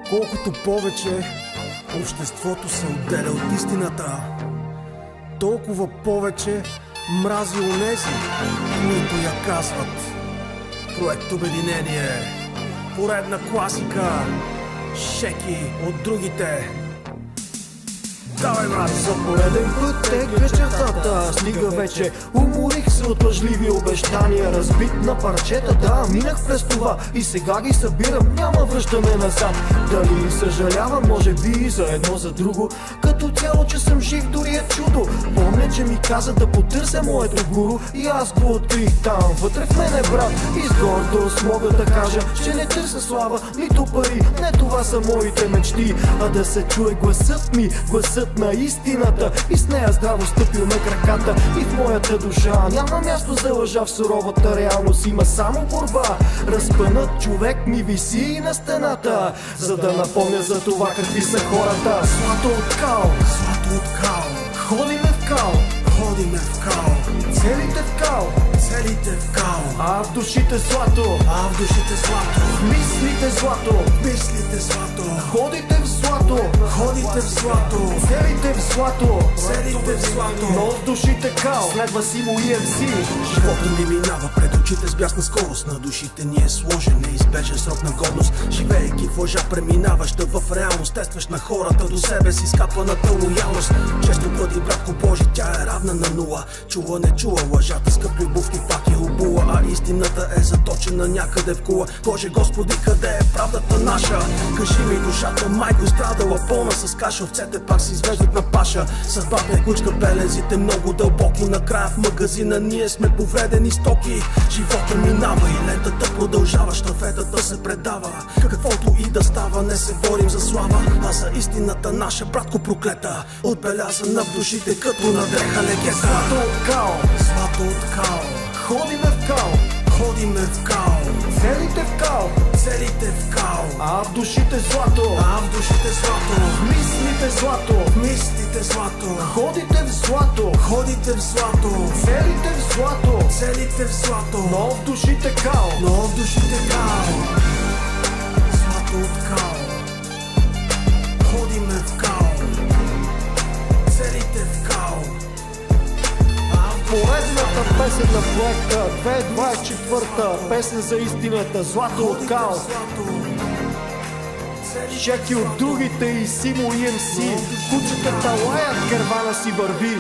Колкото повече обществото се отделя от истината, толкова повече мрази онези, които я казват. Проект Обединение, поредна класика, шеки от другите. Давай, брат! За пореден път теглиш чертата. Стига вече, уморих се от лъжливи обещания. Разбит на парчета, да, минах през това и сега ги събирам, няма връщане назад. Дали съжалявам, може би за едно за друго. Като цяло, че съм жив, дори е чудо. Помня, че ми каза да потърся моето гуру и аз го открих там, вътре в мене, брат. И с гордост мога да кажа, че не търся слава, нито пари. Не това са моите мечти, а да се чуе гласът ми, гласът на истината, и с нея здраво стъпил на краката. И в моята душа няма място за лъжа, в суровата реалност има само борба. Разпънат човек ми виси на стената, за да напомня за това какви са хората. Злато от кал, Злато от кал, ходиме в кал, ходиме в кал, целите в кал, целите в кал, а в душите злато, а в душите злато, в мислите злато, мислите злато, ходите в злато, ходите в злато, целите в злато, целите в злато, но в душите кал. Следва си му EMC. Живота ни минава пред очите с бясна скорост, на душите ни е сложен неизбежен срок на годност. Живеейки в лъжа, преминаваща в реалност, тестваш на хората до себе си скапаната лоялност. Често пъти, братко Божи, тя е равна на нула. Чула, не чула, лъжата скъп любов ти пак е обула, а истината е заточена някъде в кула. Боже Господи, къде е правдата наша? Кажи ми, душата майко страдала пълна с каша, овцете пак се извеждат на паша. Съдбата е кучка, белезите много дълбоки, накрая в магазина ние сме повредени стоки. Живота минава и лентата продължава, щафетата се предава. Каквото и да става, не се борим за слава, а за истината наша, братко проклета, отбелязана в душите като на дреха легета. Злато от кал, Злато от кал, ходиме в кал, ходиме в кал, целите в кал, целите в кал, а в душите злато, а в душите злато, в мислите злато, мислите злато, ходите в злато, ходите в злато, целите в злато, целите в злато, но в душите кал, но в душите кал. Злато от кал, ходиме в кал, целите в кал. Поредната песен на проекта 2024, песен за истината, Злато от кал. Шеки от другите и Симо EMC, кучетата лаят, карвана си върви.